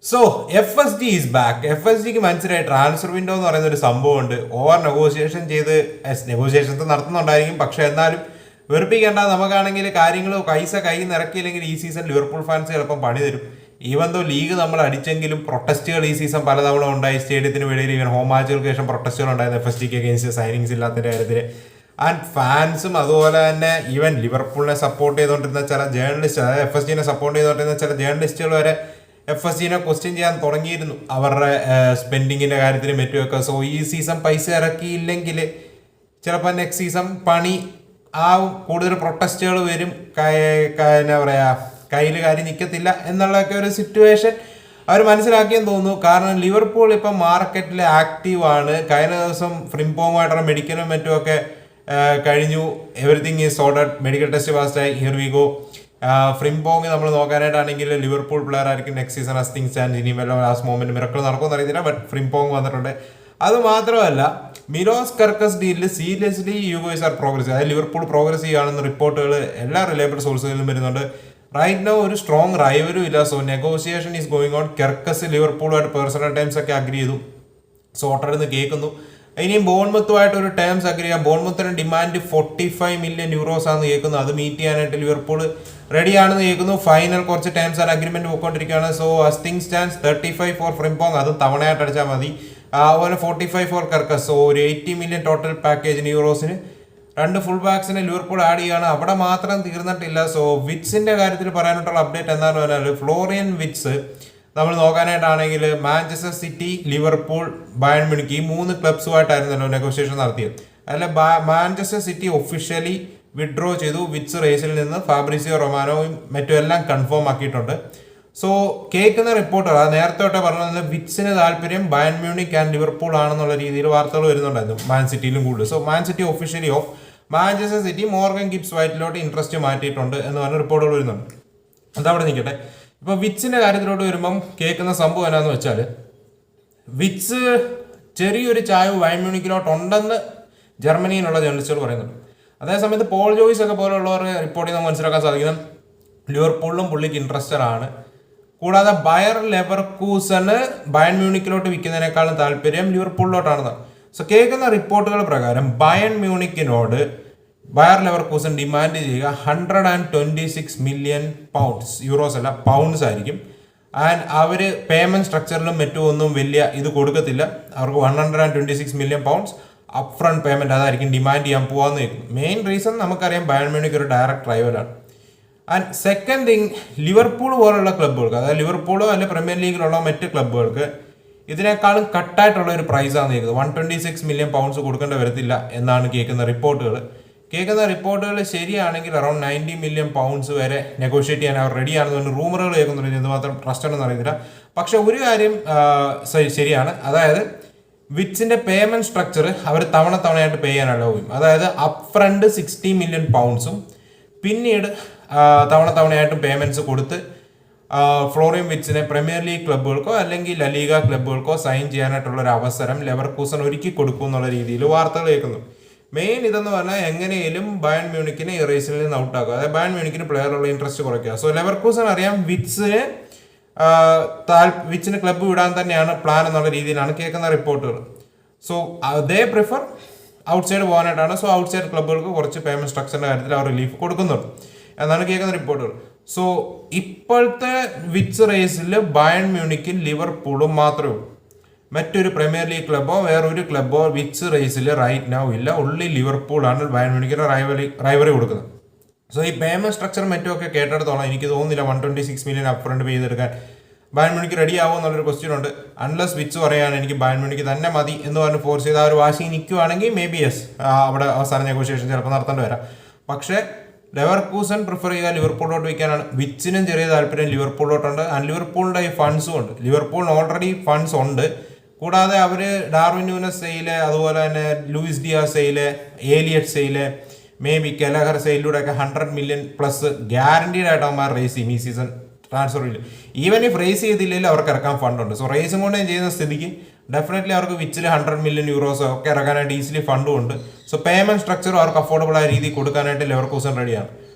So F S G is back. F S ജിക്ക് മനസ്സിലായി transfer window എന്ന് പറയുന്ന ഒരു സംഭവമുണ്ട്. ഓവർ നെഗോഷിയേഷൻ ചെയ്ത് നെഗോഷിയേഷൻസ് നടത്തുന്നുണ്ടായിരിക്കും. പക്ഷെ എന്നാലും വെറുപ്പിക്കേണ്ട, നമുക്കാണെങ്കിൽ കാര്യങ്ങൾ പൈസ കൈ നിറക്കിയില്ലെങ്കിൽ ഈ സീസൺ ലിവർപൂൾ ഫാൻസ് ചിലപ്പം പണി തരും. ഈവൻ ദോ ലീഗ് നമ്മൾ അടിച്ചെങ്കിലും പ്രൊട്ടസ്റ്റുകൾ ഈ സീസൺ പലതവണ ഉണ്ടായി. സ്റ്റേഡിയത്തിന് വെളിയിൽ ഈവൻ ഹോം മാച്ചുകൾക്ക് ശേഷം പ്രൊട്ടസ്റ്റുകൾ ഉണ്ടായിരുന്നു എഫ് എസ് ജിക്ക് അഗേൻസ്റ്റ് സൈനിങ്സ് ഇല്ലാത്തതിന്റെ കാര്യത്തിൽ. ആൻഡ് ഫാൻസും അതുപോലെ തന്നെ ഈവൻ ലിവർപൂളിനെ സപ്പോർട്ട് ചെയ്തുകൊണ്ടിരുന്ന ചില ജേർണലിസ്റ്റ്, അതായത് എഫ് എസ് ജിനെ സപ്പോർട്ട് ചെയ്തുകൊണ്ടിരുന്ന ചില ജേർണലിസ്റ്റുകൾ വരെ എഫ് എസ് ജിനെ ക്വസ്റ്റ്യൻ ചെയ്യാൻ തുടങ്ങിയിരുന്നു അവരുടെ സ്പെൻഡിങ്ങിന്റെ കാര്യത്തിൽ മറ്റുമൊക്കെ. സോ ഈ സീസൺ പൈസ ഇറക്കിയില്ലെങ്കിൽ ചിലപ്പോൾ നെക്സ്റ്റ് സീസൺ പണി ആവും, കൂടുതൽ പ്രൊട്ടസ്റ്റുകൾ വരും, എന്താ പറയുക, കയ്യിൽ കാര്യം നിൽക്കത്തില്ല എന്നുള്ളതൊക്കെ ഒരു സിറ്റുവേഷൻ അവർ മനസ്സിലാക്കിയെന്ന് തോന്നുന്നു. കാരണം ലിവർപൂൾ ഇപ്പം മാർക്കറ്റിൽ ആക്റ്റീവാണ്. കഴിഞ്ഞ ദിവസം ഫ്രിംപോങ്ങുമായിട്ടുള്ള മെഡിക്കലും മറ്റുമൊക്കെ കഴിഞ്ഞു. Everything is sorted. Medical test പാസ്റ്റായി. Here we go. ഫ്രിംപോങ് നമ്മൾ നോക്കാനായിട്ടാണെങ്കിൽ ലിവർപൂൾ പ്ലെയർ ആയിരിക്കും next season as things stand. ഇനി വല്ല ലാസ്റ്റ് മൊമെന്റ് മിറക്കിൾ നടക്കുമെന്ന് അറിയത്തില്ല, ബട്ട് ഫ്രിംപോങ് വന്നിട്ടുണ്ട്. അത് മാത്രമല്ല മിലോസ് കർക്കസ് ഡീലിൽ seriously you guys are progress, അതായത് ലിവർപൂൾ പ്രോഗ്രസ് ചെയ്യുകയാണെന്ന് റിപ്പോർട്ടുകൾ എല്ലാ റിലയബിൾ സോഴ്സുകളിലും വരുന്നുണ്ട്. റൈറ്റ് നോ ഒരു സ്ട്രോങ് റൈവലും ഇല്ല. So negotiation is going on. Kerkez ലിവർപൂളുമായിട്ട് പേഴ്സണൽ ടേംസ് ഒക്കെ അഗ്രി ചെയ്തു. സോർട്ടഡ് എന്ന് കേൾക്കുന്നു. ഇനിയും ബോൺമത്തുമായിട്ട് ഒരു ടേംസ് അഗ്രി ചെയ്യാം. ബോൺമത്തിന് ഡിമാൻഡ് 45 മില്യൺ യൂറോസ് ആണെന്ന് കേൾക്കുന്നു. അത് മീറ്റ് ചെയ്യാനായിട്ട് ലിവർപൂൾ റെഡിയാണെന്ന് കേൾക്കുന്നു. ഫൈനൽ കുറച്ച് ടേംസ് ആൻഡ് അഗ്രിമെന്റ് പോയിക്കൊണ്ടിരിക്കുകയാണ്. So as things stands 35 for Frimpong, അത് തവണയായിട്ട് അടിച്ചാൽ മതി. അതുപോലെ 45 ഫോർ കർക്കസ്. സോ ഒരു 80 മില്യൺ ടോട്ടൽ പാക്കേജിന് യൂറോസിന്. രണ്ട് ഫുൾ ബാക്സിന് ലിവർപൂൾ ആഡ് ചെയ്യുകയാണ്. അവിടെ മാത്രം തീർന്നിട്ടില്ല. സോ വിറ്റ്സിന്റെ കാര്യത്തിൽ പറയാനായിട്ടുള്ള അപ്ഡേറ്റ് എന്താണെന്ന് പറഞ്ഞാൽ ഫ്ലോറിയൻ വിറ്റ്സ് നമ്മൾ നോക്കാനായിട്ടാണെങ്കിൽ Manchester City, Liverpool, Bayern Munich ഈ 3 ക്ലബ്സുമായിട്ടായിരുന്നല്ലോ നെഗോഷിയേഷൻ നടത്തിയത്. അതിൽ മാഞ്ചസ്റ്റർ സിറ്റി ഒഫീഷ്യലി വിഡ്രോ ചെയ്തു വിറ്റ്സ് റേസിൽ നിന്ന്. ഫാബ്രിസിയോ റൊമാനോയും മറ്റും എല്ലാം കൺഫേം ആക്കിയിട്ടുണ്ട്. സോ കേൾക്കുന്ന റിപ്പോർട്ടർ അത് നേരത്തെ തൊട്ടേ പറഞ്ഞത് വിറ്റ്സിന് താല്പര്യം ബയൺ മ്യൂണിക് ആൻഡ് ലിവർപൂൾ ആണെന്നുള്ള രീതിയിൽ വാർത്തകൾ വരുന്നുണ്ടായിരുന്നു, മാൻ സിറ്റിയിലും കൂടുതൽ. So Man City officially off, Manchester City Morgan Gibbs വൈറ്റിലോട്ട് ഇൻട്രസ്റ്റ് മാറ്റിയിട്ടുണ്ട് എന്ന് പറഞ്ഞ റിപ്പോർട്ടുകൾ വരുന്നുണ്ട്. അതവിടെ നിൽക്കട്ടെ. ഇപ്പൊ വിറ്റ്സിന്റെ കാര്യത്തിലോട്ട് വരുമ്പം കേൾക്കുന്ന സംഭവം എന്നാന്ന് വെച്ചാൽ വിറ്റ്സ് ചെറിയൊരു ചായവ് ബയൺ മ്യൂണിക്കിലോട്ട് ഉണ്ടെന്ന് ജർമ്മനിയിലുള്ള ജേർണലിസ്റ്റുകൾ പറയുന്നുണ്ട്. അതേസമയത്ത് പോൾ ജോയ്സ് ഒക്കെ പോലുള്ളവർ റിപ്പോർട്ട് ചെയ്ത് മനസ്സിലാക്കാൻ സാധിക്കുന്നത് ലിവർപൂളിലും പുള്ളിക്ക് ഇൻട്രസ്റ്റഡ് ആണ്. കൂടാതെ ബയർ ലെവർകൂസന് ബയൺ മ്യൂണിക്കിലോട്ട് വിൽക്കുന്നതിനേക്കാളും താല്പര്യം ലിവർപൂളിലോട്ടാണെന്ന്. സോ കേൾക്കുന്ന റിപ്പോർട്ടുകൾ പ്രകാരം ബയൺ മ്യൂണിക്കിനോട് ബയർ ലെവർകൂസൻ ഡിമാൻഡ് ചെയ്യുക 126 മില്യൺ പൗണ്ട്സ്, യൂറോസ് അല്ല പൗണ്ട്സ് ആയിരിക്കും. ആൻഡ് അവർ പേയ്മെന്റ് സ്ട്രക്ചറിലും മറ്റും ഒന്നും വലിയ ഇത് കൊടുക്കത്തില്ല. അവർക്ക് 126 million pounds up front payment അതായിരിക്കും ഡിമാൻഡ് ചെയ്യാൻ പോകാമെന്ന് കേൾക്കും. മെയിൻ റീസൺ നമുക്കറിയാം ബയൺ മ്യൂണിക് ഒരു ഡയറക്റ്റ് റൈവലാണ്. ആൻഡ് സെക്കൻഡ് തിങ്, ലിവർപൂൾ പോലുള്ള ക്ലബ്ബുകൾക്ക്, അതായത് ലിവർപൂളോ അല്ലെങ്കിൽ പ്രീമിയർ ലീഗിലുള്ള മറ്റ് ക്ലബ്ബുകൾക്ക് ഇതിനേക്കാളും കട്ടായിട്ടുള്ള ഒരു പ്രൈസാണ് കേൾക്കുന്നത്. 126 മില്യൺ പൗണ്ട്സ് കൊടുക്കേണ്ടി വരത്തില്ല എന്നാണ് കേൾക്കുന്ന റിപ്പോർട്ടുകൾ. ശരിയാണെങ്കിൽ അറൌണ്ട് 90 മില്യൺ പൗണ്ട്സ് വരെ നെഗോഷിയേറ്റ് ചെയ്യാൻ അവർ റെഡിയാണെന്ന് പറഞ്ഞ് റൂമറുകൾ കേൾക്കുന്നുണ്ട്. എന്തുമാത്രം ട്രസ്റ്റ് ഉണ്ടെന്ന് അറിയത്തില്ല. പക്ഷെ ഒരു കാര്യം ശരിയാണ്, അതായത് വിറ്റ്സിന്റെ പേയ്മെന്റ് സ്ട്രക്ചർ അവർ തവണയായിട്ട് പേ ചെയ്യാൻ അലോ ചെയ്യും. അതായത് അപ് ഫ്രണ്ട് 60 മില്യൺ പൗണ്ട്സും പിന്നീട് തവണയായിട്ടും പേയ്മെന്റ്സ് കൊടുത്ത് ഫ്ലോറിയൻ വിറ്റ്സിനെ പ്രീമിയർ ലീഗ് ക്ലബ്ബുകൾക്കോ അല്ലെങ്കിൽ ലലീഗ ക്ലബ്ബുകൾക്കോ സൈൻ ചെയ്യാനായിട്ടുള്ള ഒരു അവസരം ലെവർകൂസൻ ഒരുക്കി കൊടുക്കും എന്നുള്ള രീതിയിൽ വാർത്തകൾ കേൾക്കുന്നു. മെയിൻ ഇതെന്ന് പറഞ്ഞാൽ എങ്ങനെയും ബയൺ മ്യൂണിക്കിനെ ഈ റേസിൽ നിന്ന് ഔട്ടാക്കുക, അതായത് ബയൺ മ്യൂണിക്കിന് പ്ലെയറുള്ള ഇൻട്രസ്റ്റ് കുറയ്ക്കുക. സോ ലെവർകൂസൻ അറിയാം വിറ്റ്സിന് ക്ലബ്ബ് വിടാൻ തന്നെയാണ് പ്ലാൻ എന്നുള്ള രീതിയിലാണ് കേൾക്കുന്ന റിപ്പോർട്ടുകൾ. സോ ദേ പ്രിഫർ ഔട്ട്സൈഡ് പോകാനായിട്ടാണ്. സോ ഔട്ട്സൈഡ് ക്ലബ്ബുകൾക്ക് കുറച്ച് പേയ്മെന്റ് സ്ട്രക്ചറിന്റെ കാര്യത്തിൽ അവർ റിലീഫ് കൊടുക്കുന്നുണ്ട് എന്നാണ് കേൾക്കുന്ന റിപ്പോർട്ടുകൾ. സോ ഇപ്പോഴത്തെ വിറ്റ്സ് റേസിൽ ബയൺ മ്യൂണിക്കും ലിവർപൂളും മാത്രമേ ഉള്ളൂ. മറ്റൊരു പ്രീമിയർ ലീഗ് ക്ലബ്ബോ വേറൊരു ക്ലബ്ബോ വിറ്റ്സ് റേസിൽ റൈറ്റ് നൗ ഇല്ല. ഉള്ളി ലിവർപൂളാണ് ബയൺ മ്യൂണിക്കിന് റൈവറി കൊടുക്കുന്നത്. സോ ഈ പേയ്മെന്റ് സ്ട്രക്ചർ മറ്റുമൊക്കെ കേട്ടെടുത്തോളം എനിക്ക് തോന്നുന്നില്ല 126 മില്യൺ അപ് ഫ്രണ്ട് പേ ചെയ്തെടുക്കാൻ ബയൺ മ്യൂണിക്ക് റെഡി ആവുമോ എന്നുള്ളൊരു ക്വസ്റ്റ്യൻ ഉണ്ട്. അൺലെസ് വിറ്റ്സ് പറയുകയാണ് എനിക്ക് ബയൺ മ്യൂണിക്ക് തന്നെ മതി എന്ന് പറഞ്ഞ് ഫോഴ്സ് ചെയ്ത് ആ ഒരു വാശി നിൽക്കുവാണെങ്കിൽ മേ ബി യെസ്, അവിടെ അവസാന നെഗോഷിയേഷൻ ചിലപ്പോൾ നടത്തേണ്ടി വരാം. പക്ഷേ ലെവർകൂസൻ പ്രിഫർ ചെയ്യുക ലിവർപൂളിലോട്ട് വയ്ക്കാനാണ്. വിറ്റ്സിനും ചെറിയ താല്പര്യം ലിവർപൂളിലോട്ടുണ്ട്. ആൻഡ് ലിവർപൂളിന്റെ ഈ ഫണ്ട്സും ഉണ്ട്. ലിവർപൂളിന് ഓൾറെഡി ഫണ്ട്സ് ഉണ്ട്. കൂടാതെ അവര് ഡാർവിൻ ന്യൂനസ് സെയില്, അതുപോലെ തന്നെ Luis Diaz sale, Elliott sale, may be Kelleher സെയിലൂടെ ഒക്കെ 100 മില്യൺ പ്ലസ് ഗ്യാരണ്ടീഡ് ആയിട്ട് അവന്മാർ റേസ് ചെയ്യും ഈ സീസൺ ട്രാൻസ്ഫർ ഇല്ല. ഈവൻ ഇഫ് റേസ് ചെയ്തില്ലെങ്കിൽ അവർക്ക് ഇറക്കാൻ ഫണ്ടുണ്ട്. സോ റേസും കൊണ്ട് ചെയ്യുന്ന സ്ഥിതിക്ക് ഡെഫിനറ്റ്ലി അവർക്ക് വിച്ചിൽ 100 മില്യൺ യൂറോസ് ഒക്കെ ഇറക്കാനായിട്ട് ഈസിലി ഫണ്ടും ഉണ്ട്. സോ പേയ്മെന്റ് സ്ട്രക്ചറും അവർക്ക് അഫോർഡബിൾ ആയ രീതിയിൽ കൊടുക്കാനായിട്ട് ലെവർകൂസൻ റെഡിയാണ്.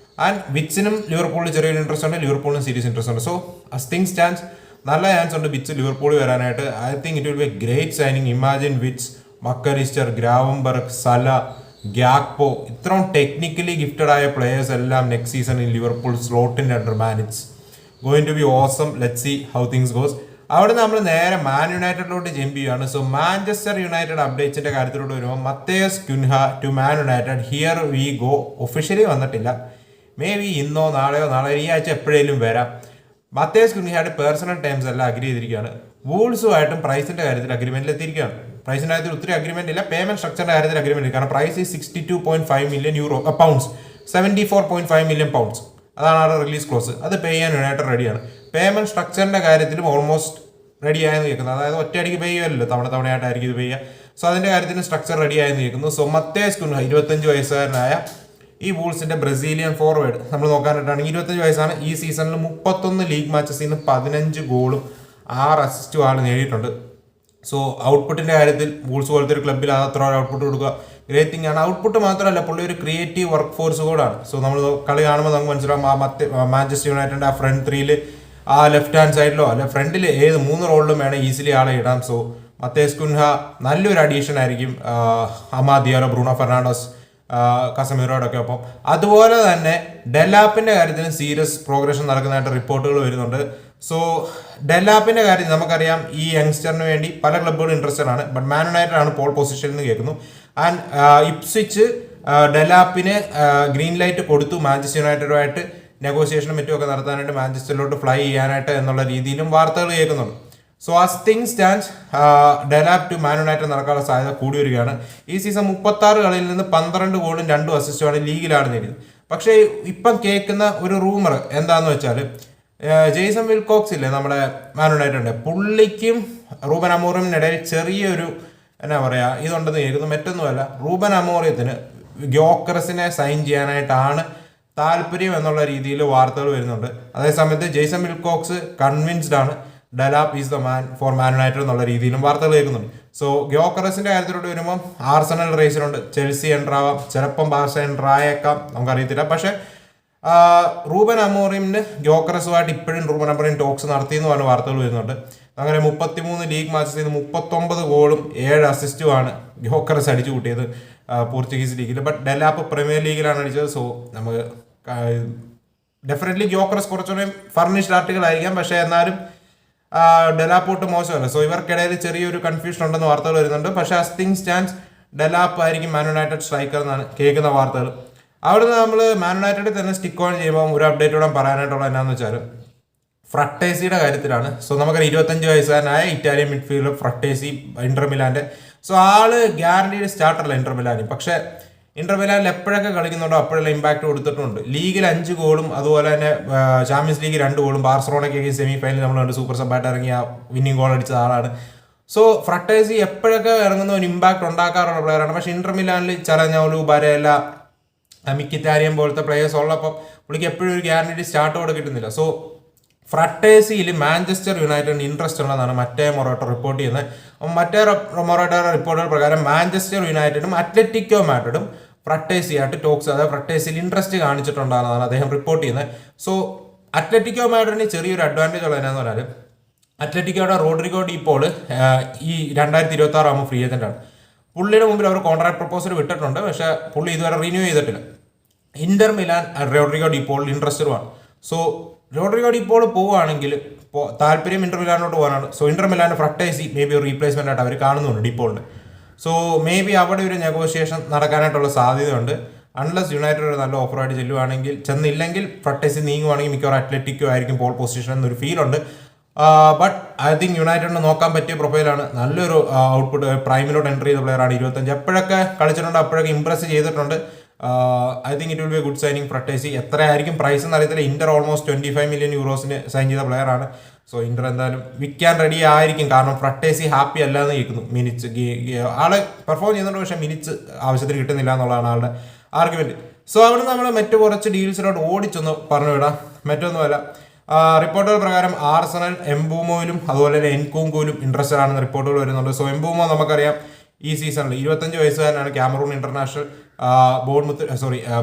ആൻഡ് വിറ്റ്സിനും ലിവർപൂളിൽ ചെറിയൊരു ഇൻട്രസ്റ്റ് ഉണ്ട്, ലിവർപൂളിനും സീരിയസ് ഇൻട്രസ്റ്റ് ഉണ്ട്. സോ as things stands നല്ല ചാൻസ് ഉണ്ട് വിറ്റ്സ് ലിവർപൂൾ വരാനായിട്ട്. I think it will be a great signing. Imagine Wirtz, Mac Allister, Gravenberch, Salah, Gakpo, ഇത്രയും ടെക്നിക്കലി ഗിഫ്റ്റഡ് ആയ പ്ലേയേഴ്സ് എല്ലാം നെക്സ്റ്റ് സീസണിൽ ലിവർപൂൾ സ്ലോട്ടിൻ്റെ under man. It's going to be awesome. Let's see how things goes. അവിടെ നമ്മൾ നേരെ Man യുണൈറ്റഡിലോട്ട് jump ചെയ്യുകയാണ്. സോ മാഞ്ചസ്റ്റർ യുണൈറ്റഡ് അപ്ഡേറ്റ്സിന്റെ കാര്യത്തിലോട്ട് വരുമ്പോൾ Matheus Cunha to Man United, here we go. Officially വന്നിട്ടില്ല, മേ ബി ഇന്നോ നാളെയോ നാളെ ഈ ആഴ്ച എപ്പോഴേലും വരാം. മത്തേസ് ക്യുൻഹയുടെ പേഴ്സണൽ ടേംസ് എല്ലാം അഗ്രി ചെയ്തിരിക്കുകയാണ്. വൂൾസുമായിട്ടും പ്രൈസിന്റെ കാര്യത്തിൽ അഗ്രിമെന്റിൽ എത്തിയിരിക്കുകയാണ്. പ്രൈസിന്റെ കാര്യത്തിൽ ഒത്തിരി അഗ്രിമെന്റ് ഇല്ല, പേയ്മെന്റ് സ്ട്രക്ചറിന്റെ കാര്യത്തിൽ അഗ്രിമെന്റ്. കാരണം പ്രൈസ് ഈ 62.5 മില്യൺ പൗണ്ട്സ്, 74.5 മില്യൺ പൗണ്ട്സ്, അതാണ് അവിടെ റിലീസ് ക്ലോസ്. അത് പേ ചെയ്യാൻ യുണൈറ്റഡ് റെഡിയാണ്. പേയ്മെന്റ് സ്ട്രക്ചറിന്റെ കാര്യത്തിലും ഓൾമോസ്റ്റ് റെഡി ആയെന്ന് കേൾക്കുന്നത്. അതായത് ഒറ്റയടിക്ക് പേ ചെയ്യുമല്ലോ, തവണയായിട്ടായിരിക്കും ഇത് പേ ചെയ്യുക. സോ അതിന്റെ കാര്യത്തിന് സ്ട്രക്ചർ റെഡി ആയെന്ന് കേൾക്കുന്നു. സോ മത്തേസ് ക്യുൻഹ 25 വയസ്സുകാരനായ ഈ വൂൾസിന്റെ ബ്രസീലിയൻ ഫോർവേഡ് നമ്മൾ നോക്കാനായിട്ടാണെങ്കിൽ 25 വയസ്സാണ്. ഈ സീസണിൽ 31 ലീഗ് മാച്ചസിൽ നിന്ന് 15 ഗോളും 6 അസിസ്റ്റും ആൾ നേടിയിട്ടുണ്ട്. സോ ഔട്ട്പുട്ടിന്റെ കാര്യത്തിൽ വൂൾസ് പോലത്തെ ഒരു ക്ലബ്ബിൽ അത്ര ഔട്ട്പുട്ട് കൊടുക്കുക ഗ്രേറ്റ് തിങ് ആണ്. ഔട്ട്പുട്ട് മാത്രമല്ല, പുള്ളി ഒരു ക്രിയേറ്റീവ് വർക്ക് ഫോഴ്സ് കൂടാണ്. സോ നമ്മൾ കളി കാണുമ്പോൾ നമുക്ക് മനസ്സിലാവും മാഞ്ചസ്റ്റർ യുണൈറ്റഡിന്റെ ആ ഫ്രണ്ട് ത്രീയിൽ ആ ലെഫ്റ്റ് ഹാൻഡ് സൈഡിലോ അല്ലെ ഫ്രണ്ടിൽ ഏത് 3 റോളിലും വേണം ഈസിലി ആളെ ഇടാം. സോ മത്തേസ് ക്യുൻഹ നല്ലൊരു അഡീഷൻ ആയിരിക്കും അമാദ് ദിയാലോ, ബ്രൂണോ ഫെർണാണ്ടസ്, കസമിറോടൊക്കെ ഒപ്പം. അതുപോലെ തന്നെ ഡെലാപ്പിന്റെ കാര്യത്തിന് സീരിയസ് പ്രോഗ്രഷൻ നടക്കുന്നതായിട്ട് റിപ്പോർട്ടുകൾ വരുന്നുണ്ട്. സോ ഡെലാപ്പിന്റെ കാര്യത്തിൽ നമുക്കറിയാം ഈ യങ്സ്റ്ററിന് വേണ്ടി പല ക്ലബ്ബുകളും ഇൻട്രസ്റ്റഡ് ആണ്. ബട്ട് മാൻ യുണൈറ്റഡ് ആണ് പോൾ പൊസിഷനിൽ നിന്ന് കേൾക്കുന്നു. ആൻഡ് ഇപ്സ്വിച്ച് ഡെലാപ്പിന് ഗ്രീൻ ലൈറ്റ് കൊടുത്തു മാഞ്ചസ്റ്റർ യുണൈറ്റഡുമായിട്ട് നെഗോസിയേഷനും മറ്റുമൊക്കെ നടത്താനായിട്ട്, മാഞ്ചസ്റ്ററിലോട്ട് ഫ്ലൈ ചെയ്യാനായിട്ട് എന്നുള്ള രീതിയിലും വാർത്തകൾ കേൾക്കുന്നുണ്ട്. So as things stands Delap to Man United നടക്കാനുള്ള സാധ്യത കൂടി വരികയാണ്. ഈ സീസൺ 36 കളിയിൽ നിന്ന് 12 ഗോളും 2 അസിസ്റ്റുമാണ് ലീഗിലാണ് നേടിയത്. പക്ഷേ ഇപ്പം കേൾക്കുന്ന ഒരു റൂമർ എന്താന്ന് വെച്ചാൽ ജെയ്സൺ വിൽകോക്സ് ഇല്ലേ നമ്മുടെ മാൻ യുണൈറ്റഡിന്റെ, പുള്ളിക്കും റൂബൻ അമോറിയമിനിടയിൽ ചെറിയൊരു എന്നാ പറയാ ഇതുണ്ടെന്ന് കേൾക്കുന്നു. മറ്റൊന്നുമല്ല, റൂബൻ അമോറിയത്തിന് ഗ്യോക്കറസിനെ സൈൻ ചെയ്യാനായിട്ടാണ് താല്പര്യം എന്നുള്ള രീതിയിൽ വാർത്തകൾ വരുന്നുണ്ട്. അതേസമയത്ത് ജെയ്സൺ വിൽകോക്സ് കൺവിൻസ്ഡ് ആണ് Delap is the man four Man United എന്നുള്ള രീതിയിലും വാർത്തകൾ കേൾക്കുന്നുണ്ട്. സോ ഗ്യോക്കറസിന്റെ കാര്യത്തിലോട്ട് വരുമ്പോൾ ആർസണൽ റേസിലുണ്ട്, ചെൽസി എൻ്റർ ആവാം, ചിലപ്പം ബാർസ എൻ്റർ ആയേക്കാം, നമുക്കറിയത്തില്ല. പക്ഷെ റൂബൻ അമോറിയമിന് ഗ്യോക്കറസുമായിട്ട് ഇപ്പോഴും റൂബൻ അമോറിയം ടോക്സ് നടത്തിയെന്ന് പറഞ്ഞ വാർത്തകൾ വരുന്നുണ്ട്. അങ്ങനെ 33 ലീഗ് മാച്ചസിൽ നിന്ന് 39 ഗോളും 7 അസിസ്റ്റുമാണ് ഗ്യോക്കറസ് അടിച്ചു കൂട്ടിയത് പോർച്ചുഗീസ് ലീഗിൽ. ബട്ട് ഡെലാപ്പ് പ്രീമിയർ ലീഗിലാണ് അടിച്ചത്. സോ നമുക്ക് ഡെഫിനറ്റ്ലി ഗ്യോക്കറസ് കുറച്ചുകൂടെ ഫർണിഷ്ഡ് ആർട്ടികളായിരിക്കാം, പക്ഷേ എന്നാലും ഡെലാപ്പോട്ട് മോശമല്ല. സോ ഇവർക്കിടയിൽ ചെറിയൊരു കൺഫ്യൂഷൻ ഉണ്ടെന്ന് വാർത്തകൾ വരുന്നുണ്ട്. പക്ഷേ ആസ് തിങ് സ്റ്റാൻഡ്സ് ഡെലാപ്പ് ആയിരിക്കും മാൻ യുണൈറ്റഡ് സ്ട്രൈക്കർ എന്നാണ് കേൾക്കുന്ന വാർത്തകൾ. അവിടുന്ന് നമ്മൾ മാൻ യുണൈറ്റഡിൽ തന്നെ സ്റ്റിക്ക് ഓൺ ചെയ്യുമ്പോൾ ഒരു അപ്ഡേറ്റ് കൂടെ പറയാനായിട്ടുള്ള എന്നാന്ന് വെച്ചാൽ ഫ്രട്ടേസിയുടെ കാര്യത്തിലാണ്. സോ നമുക്കൊരു 25 വയസ്സുകാരനായ Italian midfielder Frattesi, Inter മിലാന്റെ. So ആള് ഗ്യാരണ്ടീഡ് സ്റ്റാർട്ടറല്ല ഇന്റർ മിലാനി, പക്ഷേ ഇന്റർ മിലാനിൽ എപ്പോഴൊക്കെ കളിക്കുന്നുണ്ടോ അപ്പോഴെല്ലാം ഇമ്പാക്ട് കൊടുത്തിട്ടുണ്ട്. ലീഗിൽ 5 ഗോളും അതുപോലെ തന്നെ ചാമ്പ്യൻസ് ലീഗ് 2 ഗോളും, ബാർസലോണയ്ക്ക് സെമി ഫൈനലിൽ നമ്മൾ കണ്ട് സൂപ്പർ സബായിട്ട് ഇറങ്ങിയ വിന്നിംഗ് ഗോൾ അടിച്ച ആളാണ്. സോ ഫ്രട്ടേസി എപ്പോഴൊക്കെ ഇറങ്ങുന്ന ഒരു ഇമ്പാക്ട് ഉണ്ടാക്കാറുള്ള പ്ലെയറാണ്. പക്ഷേ ഇന്റർ മിലാനിൽ ചലഞ്ഞോലു, ബരേല, മിക്കിറ്റാരിയൻ പോലത്തെ പ്ലേയേഴ്സ് ഉള്ളപ്പോൾ പുള്ളിക്ക് എപ്പോഴും ഒരു ഗ്യാരണ്ടീഡ് സ്റ്റാർട്ട് കൂടെ കിട്ടുന്നില്ല. സോ ഫ്രട്ടേസിയിൽ മാഞ്ചസ്റ്റർ യുണൈറ്റഡിന് ഇൻട്രസ്റ്റ് ഉള്ളതാണ് മറ്റേ മൊറോട്ടോ റിപ്പോർട്ട് ചെയ്യുന്നത്. മറ്റേ മൊറോട്ടോയുടെ റിപ്പോർട്ടുകൾ പ്രകാരം മാഞ്ചസ്റ്റർ യുണൈറ്റഡും അത്ലറ്റിക്കോ മാഡ്രിഡും ഫ്രട്ടേസിയായിട്ട് ടോക്സ്, അതായത് ഫ്രട്ടേസിയിൽ ഇൻട്രസ്റ്റ് കാണിച്ചിട്ടുണ്ടാകുന്നതാണ് അദ്ദേഹം റിപ്പോർട്ട് ചെയ്യുന്നത്. സോ അത്ലറ്റിക്കോ മാഡ്രിഡിന് ചെറിയൊരു അഡ്വാൻറ്റേജ് ഉള്ളത് എന്നാന്ന് പറഞ്ഞാൽ അത്ലറ്റിക്കോയുടെ റോഡ്രിഗോ ഡിപോൾ ഈ 2026 ആകുമ്പോൾ ഫ്രീ ഏജന്റാണ്. പുള്ളിയുടെ മുമ്പിൽ അവർ കോൺട്രാക്ട് പ്രപ്പോസൽ വിട്ടിട്ടുണ്ട്, പക്ഷേ പുള്ളി ഇതുവരെ റിന്യൂ ചെയ്തിട്ടില്ല. ഇന്റർ മിലാൻ റോഡ്രിഗോ ഡിപോൾ ഇൻട്രസ്റ്റഡുമാണ്. സോ റോഡ്രിഗോ ഡിപോൾ പോവുകയാണെങ്കിൽ താല്പര്യം ഇന്റർ മിലാനോട്ട് പോകാനാണ്. So Inter Milan Frattesi may be ഒരു റീപ്ലേസ്മെന്റ് ആയിട്ട് അവർ കാണുന്നുണ്ട് ഡിപോളിന്. സോ മേ ബി അവിടെ ഒരു നെഗോഷിയേഷൻ നടക്കാനായിട്ടുള്ള സാധ്യതയുണ്ട്. അൺലെസ് യുണൈറ്റഡ് ഒരു നല്ല ഓഫറായിട്ട് ചെന്നില്ലെങ്കിൽ ഫ്രട്ടേസി നീങ്ങുവാണെങ്കിൽ മിക്കവാറും അത്ലറ്റിക്കോ ആയിരിക്കും പോൾ പൊസിഷൻ എന്നൊരു ഫീൽ ഉണ്ട്. ബട്ട് ഐ തിങ്ക് യുണൈറ്റഡിന് നോക്കാൻ പറ്റിയ പ്രൊഫൈലാണ്. നല്ലൊരു ഔട്ട്പുട്ട് പ്രൈമിലോട്ട് എൻ്റർ ചെയ്ത പ്ലെയറാണ്. 25 എപ്പോഴൊക്കെ കളിച്ചിട്ടുണ്ട് അപ്പോഴൊക്കെ ഇംപ്രസ് ചെയ്തിട്ടുണ്ട്. I think it will be a good signing Frattesi. എത്രയായിരിക്കും പ്രൈസ് എന്ന് അറിയത്തില്ല. ഇന്റർ ഓൾമോസ്റ്റ് 25 മില്യൺ യൂറോസിന് സൈൻ ചെയ്ത പ്ലെയറാണ്. സോ ഇന്റർ എന്തായാലും വിൽക്കാൻ റെഡി ആയിരിക്കും, കാരണം ഫ്രട്ടേസി ഹാപ്പി അല്ല എന്ന് കേൾക്കുന്നു. മിനിറ്റ്സ് ആള് പെർഫോം ചെയ്യുന്നുണ്ട്, പക്ഷേ മിനിറ്റ്സ് ആവശ്യത്തിന് കിട്ടുന്നില്ല എന്നുള്ളതാണ് ആളുടെ ആർഗ്യുമെന്റ്. സോ അവിടെ നമ്മൾ മറ്റു കുറച്ച് ഡീൽസിലോട്ട് ഓടിച്ചൊന്ന് പറഞ്ഞു വിടാം. മറ്റൊന്നുമല്ല, റിപ്പോർട്ടുകൾ പ്രകാരം ആർസണൽ എംബൂമോയിലും അതുപോലെ തന്നെ എൻകൂങ്കുവിലും ഇൻട്രസ്റ്റഡ് ആണെന്ന് റിപ്പോർട്ടുകൾ വരുന്നുണ്ട്. സോ എംബൂമോ നമുക്കറിയാം ഈ സീസണിൽ 25 വയസ്സുകാരനാണ്, ക്യാമറൂൺ ഇന്റർനാഷണൽ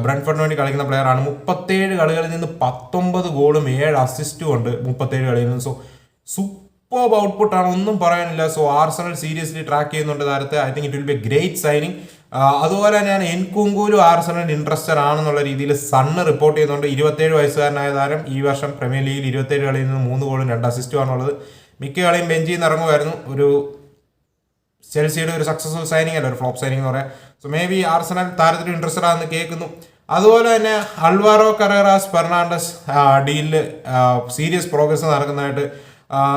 ബ്രൻഫോർഡിന് വേണ്ടി കളിക്കുന്ന പ്ലെയറാണ്. 37 കളികളിൽ നിന്ന് 19 ഗോളും 7 അസിസ്റ്റും ഉണ്ട് 37 കളിയിൽ നിന്ന്. സോ സൂപ്പർ ഔട്ട്പുട്ടാണ്, ഒന്നും പറയാനില്ല. സോ ആർസണൽ സീരിയസ്ലി ട്രാക്ക് ചെയ്യുന്നുണ്ട് താരത്തെ. I think it will be a great signing. അതുപോലെ തന്നെയാണ് എൻകുങ്കുലും ആർസണൽ ഇൻട്രസ്റ്റഡ് ആണെന്നുള്ള രീതിയിൽ സണ്ണ് റിപ്പോർട്ട് ചെയ്യുന്നുണ്ട്. 27 വയസ്സുകാരനായ താരം ഈ വർഷം പ്രീമിയർ ലീഗിൽ 27 കളിയിൽ നിന്ന് 3 ഗോളും 2 അസിസ്റ്റും ആണുള്ളത്. മിക്ക കളിയും ബെഞ്ചിൽ നിന്ന് ഇറങ്ങുമായിരുന്നു. ഒരു ചെൽസിയുടെ ഒരു സക്സസ്ഫുൾ സൈനിങ് അല്ല, ഒരു ഫ്ലോപ്പ് സൈനിങ് എന്ന് പറയാം. സോ മേ ബി ആർസണൽ താരത്തിന് ഇൻട്രസ്റ്റഡ് ആണെന്ന് കേൾക്കുന്നു. അതുപോലെ തന്നെ അൽവാരോ കറേറാസ് ഫെർണാണ്ടസ് ഡീലിൽ സീരിയസ് പ്രോഗ്രസ് നടക്കുന്നതായിട്ട്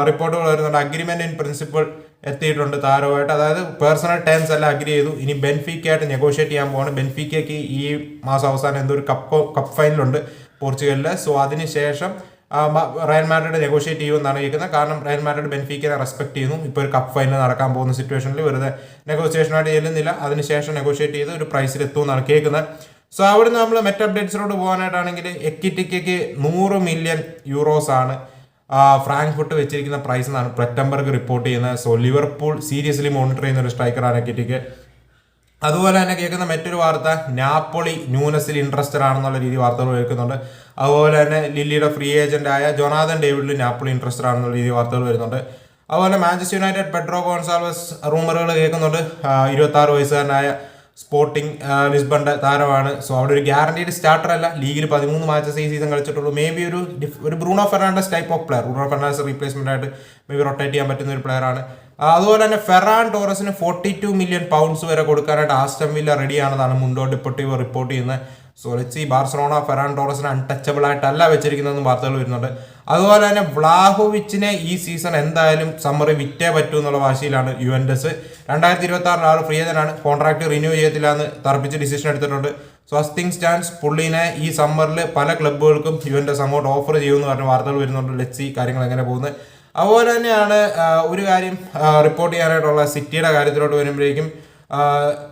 റിപ്പോർട്ടുകൾ വരുന്നുണ്ട്. അഗ്രിമെന്റ് ഇൻ പ്രിൻസിപ്പിൾ എത്തിയിട്ടുണ്ട് താരവുമായിട്ട്. അതായത് പേഴ്സണൽ ടേംസ് എല്ലാം അഗ്രി ചെയ്തു. ഇനി ബെൻഫിക്കയായിട്ട് നെഗോഷിയേറ്റ് ചെയ്യാൻ പോവാണ്. ബെൻഫിക്കയ്ക്ക് ഈ മാസം അവസാനം എന്തോ ഒരു കപ്പ് ഫൈനലുണ്ട് പോർച്ചുഗലിൽ. സോ അതിനുശേഷം റയൽ മാഡ്രിഡ് നെഗോഷിയേറ്റ് ചെയ്യുമെന്നാണ് കേൾക്കുന്നത്. കാരണം റയൽ മാഡ്രിഡ് ബെൻഫിക്കയെ റെസ്പെക്ട് ചെയ്യുന്നു. ഇപ്പോൾ ഒരു കപ്പ് ഫൈനൽ നടക്കാൻ പോകുന്ന സിറ്റുവേഷനിൽ വെറുതെ നെഗോഷിയേഷനായിട്ട് ചെല്ലുന്നില്ല. അതിനുശേഷം നെഗോഷിയേറ്റ് ചെയ്ത് ഒരു പ്രൈസിൽ എത്തുമെന്നാണ് കേൾക്കുന്നത്. സോ അവിടെ നമ്മൾ മെറ്റ് അപ്ഡേറ്റ്സിലോട്ട് പോകാനായിട്ടാണെങ്കിൽ എക്കിറ്റിക്കയ്ക്ക് 100 മില്യൺ യൂറോസ് ആണ് ഫ്രാങ്ക്ഫുട്ട് വെച്ചിരിക്കുന്ന പ്രൈസ് എന്നാണ് പ്ലെറ്റംബർഗ് റിപ്പോർട്ട് ചെയ്യുന്നത്. സോ ലിവർപൂൾ സീരിയസ്ലി മോണിറ്റർ ചെയ്യുന്ന ഒരു സ്ട്രൈക്കറാണ് എക്കിറ്റിക്ക്. അതുപോലെ തന്നെ കേൾക്കുന്ന മറ്റൊരു വാർത്ത, നാപ്പോളി ന്യൂനസിൽ ഇൻട്രസ്റ്റഡ് ആണെന്നുള്ള രീതി വാർത്തകൾ കേൾക്കുന്നുണ്ട്. അതുപോലെ തന്നെ ലില്ലിയുടെ ഫ്രീ ഏജന്റ് ആയ ജൊനാഥൻ ഡേവിഡിൽ നാപ്പോളി ഇൻട്രസ്റ്റഡ് ആണെന്നുള്ള രീതി വാർത്തകൾ വരുന്നുണ്ട്. അതുപോലെ മാഞ്ചസ്റ്റർ യുണൈറ്റഡ് പെഡ്രോ ഗോൺസാൽവസ് റൂമറുകൾ കേൾക്കുന്നുണ്ട്. 26 വയസ്സുകാരനായ സ്പോർട്ടിംഗ് ലിസ്ബണിന്റെ താരമാണ്. സോ അവിടെ ഒരു ഗ്യാരണ്ടീഡ് സ്റ്റാർട്ടർ അല്ല. ലീഗിൽ 13 മാച്ചസ് ഈ സീസൺ കളിച്ചിട്ടുള്ളൂ. മേ ബി ഒരു Bruno Fernandes type of player. Bruno Fernandes replacement ആയിട്ട് മേ ബി റൊട്ടേറ്റ് ചെയ്യാൻ പറ്റുന്ന ഒരു പ്ലെയർ ആണ്. അതുപോലെ തന്നെ ഫെറാൻ ടോറസിന് 42 മില്യൺ പൗണ്ട്സ് വരെ കൊടുക്കാനായിട്ട് ആസ്റ്റൺ വില്ല റെഡിയാണെന്നാണ് മുണ്ടോ ഡിപ്പോർട്ടീവോ റിപ്പോർട്ട് ചെയ്യുന്നത്. സോ ലെറ്റ്സ് ബാർസലോണ ഫെറാൻ ടോറസിനെ അൺടച്ചബിൾ ആയിട്ടല്ല വെച്ചിരിക്കുന്നതെന്ന് വാർത്തകൾ വരുന്നുണ്ട്. അതുപോലെ തന്നെ വ്ലാഹോവിച്ചിനെ ഈ സീസൺ എന്തായാലും സമ്മറി വിറ്റേ പറ്റൂ എന്നുള്ള വാശിയിലാണ് യുവന്റസ്. 2026 ആൾ ഫ്രീ ഏജന്റാണ്. കോൺട്രാക്ട് റിന്യൂ ചെയ്യത്തില്ല എന്ന് തർപ്പിച്ച് ഡിസിഷൻ എടുത്തിട്ടുണ്ട്. സോ as things stands പുള്ളിനെ ഈ സമ്മറിൽ പല ക്ലബ്ബുകൾക്കും യുവന്റസ് അങ്ങോട്ട് ഓഫർ ചെയ്യുമെന്ന് പറഞ്ഞ വാർത്തകൾ വരുന്നുണ്ട്. ലെറ്റ്സ് കാര്യങ്ങൾ എങ്ങനെ പോകുന്നത്. അതുപോലെ തന്നെയാണ് ഒരു കാര്യം റിപ്പോർട്ട് ചെയ്യാനായിട്ടുള്ള സിറ്റിയുടെ കാര്യത്തിലോട്ട് വരുമ്പോഴേക്കും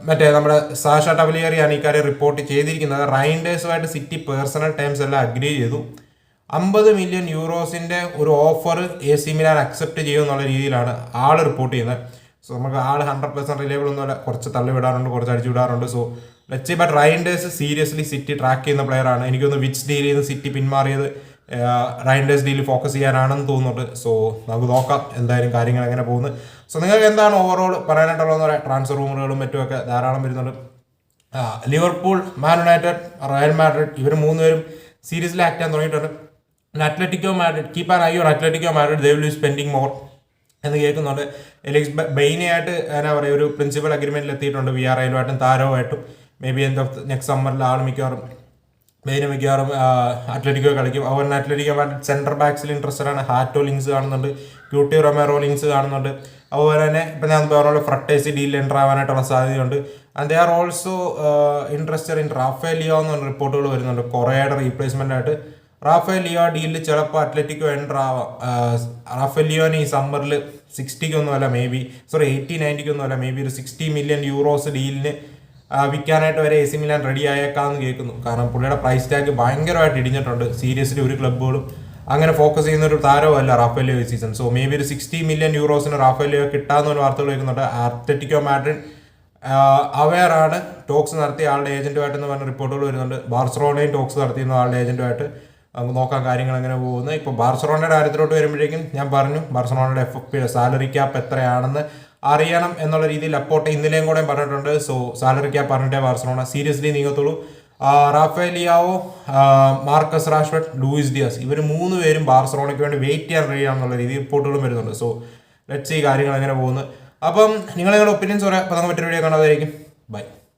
മറ്റേ നമ്മുടെ സാഷ ടവലിയറിയാണ് ഈ കാര്യം റിപ്പോർട്ട് ചെയ്തിരിക്കുന്നത്. റൈൻഡേഴ്സുമായിട്ട് സിറ്റി പേഴ്സണൽ ടേംസ് എല്ലാം അഗ്രി ചെയ്തു. 50 മില്യൺ യൂറോസിന്റെ ഒരു ഓഫർ AC മിലാൻ അക്സെപ്റ്റ് ചെയ്യുമെന്നുള്ള രീതിയിലാണ് ആൾ റിപ്പോർട്ട് ചെയ്യുന്നത്. സോ നമുക്ക് ആൾ 100% റിലയബിൾ ഒന്നുമല്ല. കുറച്ച് തള്ളി വിടാറുണ്ട്, കുറച്ച് അടിച്ചു വിടാറുണ്ട്. So let's see. But Reijnders seriously City track ചെയ്യുന്ന പ്ലെയർ ആണ്. എനിക്കൊന്ന് വിച്ച് ഡീലിൽ നിന്ന് സിറ്റി പിന്മാറിയത് റൈൻഡേഴ്സ് ഡീലിൽ ഫോക്കസ് ചെയ്യാനാണെന്ന് തോന്നുന്നുണ്ട്. സോ നമുക്ക് നോക്കാം എന്തായാലും കാര്യങ്ങൾ എങ്ങനെ പോകുന്നത്. സോ നിങ്ങൾക്ക് എന്താണ് ഓവറോൾ പറയാനായിട്ടുള്ളതെന്ന് പറയാം. ട്രാൻസ്ഫർ റൂമറുകളും മറ്റുമൊക്കെ ധാരാളം വരുന്നുണ്ട്. Liverpool, Man United, Real Madrid ഇവർ 3 പേരും സീരീസിൽ ആക്ട് ചെയ്യാൻ തുടങ്ങിയിട്ടുണ്ട്. Atletico Madrid, keep an I on Atletico Madrid, they will be spending more എന്ന് കേൾക്കുന്നുണ്ട്. എലിക്സ് ബെയിനെയായിട്ട് എന്നാ പറയുക ഒരു പ്രിൻസിപ്പൽ അഗ്രിമെന്റിൽ എത്തിയിട്ടുണ്ട്. VRAയിലുമായിട്ടും താരവുമായിട്ടും. May be end of next സമ്മറിൽ ആൾ മിക്കവാറും ബെയിനെ മിക്കവാറും അത്ലറ്റിക്കോ കളിക്കും. അതുപോലെ അത്ലറ്റിക്കോ മാഡ്രിഡ് സെൻട്രൽ ബാക്സിൽ ഇൻട്രസ്റ്റഡ് ആണ്. ഹാറ്റോ ലിങ്സ് കാണുന്നുണ്ട്, ക്യൂട്ടി റൊമേറോ ലിങ്സ് കാണുന്നുണ്ട്. അതുപോലെ തന്നെ ഇപ്പം ഞാൻ പറഞ്ഞ ഫ്രട്ടേസി ഡീലിൽ എൻ്റർ ആവാനായിട്ടുള്ള സാധ്യതയുണ്ട്. And they are also interested in Rafael Leao എന്ന് പറഞ്ഞ റിപ്പോർട്ടുകൾ വരുന്നുണ്ട്. കൊറേയുടെ റീപ്ലേസ്മെന്റ് ആയിട്ട് റാഫേൽ ലിയോ ഡീലിൽ ചിലപ്പോൾ അത്ലറ്റിക്കോ എൻ്റർ ആവാം. റാഫേൽ ലിയോന് ഈ സമ്മറിൽ 60 അല്ല, മേ ബി 80-90 അല്ല, മേ ബി ഒരു 60 മില്യൺ യൂറോസ് ഡീലിന് വിൽക്കാനായിട്ട് വരെ AC മിലാൻ റെഡി ആയേക്കാന്ന് കേൾക്കുന്നു. കാരണം പുള്ളിയുടെ പ്രൈസ് ടാഗ് ഭയങ്കരമായിട്ട് ഇടിഞ്ഞിട്ടുണ്ട്. സീരിയസ്ലി ഒരു ക്ലബ്ബുകളും അങ്ങനെ ഫോക്കസ് ചെയ്യുന്ന ഒരു താരമല്ല റാഫേൽ ലിയോ ഈ സീസൺ. സോ മേ ബി ഒരു 60 മില്യൺ യൂറോസിന് റാഫേൽ ലിയോ കിട്ടാമെന്ന് ഒരു വാർത്തകൾ കേൾക്കുന്നുണ്ട്. അത്ലറ്റിക്കോ മാഡ്രിഡ് അവെയർ ആണ്. ടോക്സ് നടത്തിയ ആളുടെ ഏജന്റുമായിട്ടെന്ന് പറഞ്ഞ റിപ്പോർട്ടുകൾ വരുന്നുണ്ട്. ബാർസലോണയും ടോക്സ് നടത്തിയിരുന്ന ആളുടെ ഏജന്റുമായിട്ട്. നമുക്ക് നോക്കാം കാര്യങ്ങൾ എങ്ങനെ പോകുന്നത്. ഇപ്പോൾ ബാർസലോണയുടെ കാര്യത്തിലോട്ട് വരുമ്പോഴേക്കും ഞാൻ പറഞ്ഞു ബാർസലോണയുടെ FFP സാലറി ക്യാപ്പ് എത്രയാണെന്ന് അറിയണം എന്നുള്ള രീതിയിൽ അപ്പോട്ട് ഇന്നലെയും കൂടെ പറഞ്ഞിട്ടുണ്ട്. സോ സാലറി ക്യാപ്പ് പറഞ്ഞിട്ടേ ബാർസലോണ സീരിയസ്ലി നീങ്ങത്തുള്ളൂ. Rafael Leao, Marcus Rashford, Luis Diaz ഇവർ 3 പേരും ബാർസലോണയ്ക്ക് വേണ്ടി വെയിറ്റ് ചെയ്യാൻ കഴിയാമെന്നുള്ള രീതിയിൽ റിപ്പോർട്ടുകളും വരുന്നുണ്ട്. സോ ലെറ്റ്സ് ഈ കാര്യങ്ങൾ എങ്ങനെ പോകുന്നത്. അപ്പം നിങ്ങളുടെ ഒപ്പീനിയൻസ് പറയാം. അപ്പം നമുക്ക് മറ്റൊരു വീഡിയോ കാണാതായിരിക്കും. ബൈ.